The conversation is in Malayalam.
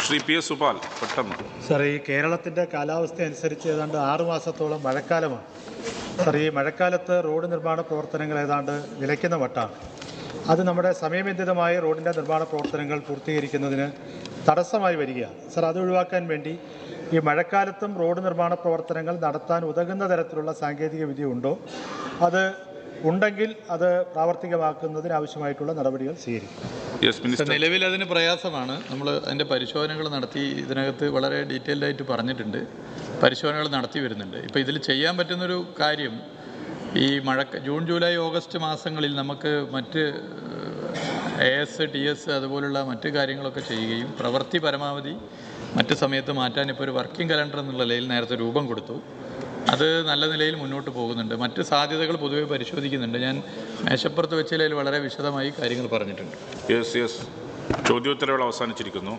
ശ്രീ പി എസ് സുപാൽ പെട്ടെന്ന്. സാർ, ഈ കേരളത്തിൻ്റെ കാലാവസ്ഥ അനുസരിച്ച് ഏതാണ്ട് 6 മാസത്തോളം മഴക്കാലമാണ്. സാർ, ഈ മഴക്കാലത്ത് റോഡ് നിർമ്മാണ പ്രവർത്തനങ്ങൾ ഏതാണ്ട് നിലയ്ക്കുന്ന മട്ടാണ്. അത് നമ്മുടെ സമയബന്ധിതമായ റോഡിൻ്റെ നിർമ്മാണ പ്രവർത്തനങ്ങൾ പൂർത്തീകരിക്കുന്നതിന് തടസ്സമായി വരികയാണ്. സാർ, അത് ഒഴിവാക്കാൻ വേണ്ടി ഈ മഴക്കാലത്തും റോഡ് നിർമ്മാണ പ്രവർത്തനങ്ങൾ നടത്താൻ ഉതകുന്ന തരത്തിലുള്ള സാങ്കേതിക വിദ്യ ഉണ്ടോ? അത് ഉണ്ടെങ്കിൽ അത് പ്രാവർത്തികമാക്കുന്നതിന് ആവശ്യമായിട്ടുള്ള നടപടികൾ സ്വീകരിക്കും. നിലവിൽ അതിന് പ്രയാസമാണ്. നമ്മൾ അതിൻ്റെ പരിശോധനകൾ നടത്തി ഇതിനകത്ത് വളരെ ഡീറ്റെയിൽഡ് ആയിട്ട് പറഞ്ഞിട്ടുണ്ട്. പരിശോധനകൾ നടത്തി വരുന്നുണ്ട്. ഇപ്പോൾ ഇതിൽ ചെയ്യാൻ പറ്റുന്നൊരു കാര്യം, ഈ ജൂൺ ജൂലൈ ഓഗസ്റ്റ് മാസങ്ങളിൽ നമുക്ക് മറ്റ് AS TS അതുപോലുള്ള മറ്റ് കാര്യങ്ങളൊക്കെ ചെയ്യുകയും പ്രവൃത്തി പരമാവധി മറ്റ് സമയത്ത് മാറ്റാൻ ഇപ്പോൾ ഒരു വർക്കിംഗ് കലണ്ടർ എന്നുള്ള നിലയിൽ നേരത്തെ രൂപം കൊടുത്തു. അത് നല്ല നിലയിൽ മുന്നോട്ട് പോകുന്നുണ്ട്. മറ്റ് സാധ്യതകൾ പൊതുവെ പരിശോധിക്കുന്നുണ്ട്. ഞാൻ മേശപ്പുറത്ത് വെച്ചതിൽ വളരെ വിശദമായി കാര്യങ്ങൾ പറഞ്ഞിട്ടുണ്ട്. ചോദ്യോത്തരങ്ങൾ അവസാനിച്ചിരിക്കുന്നു.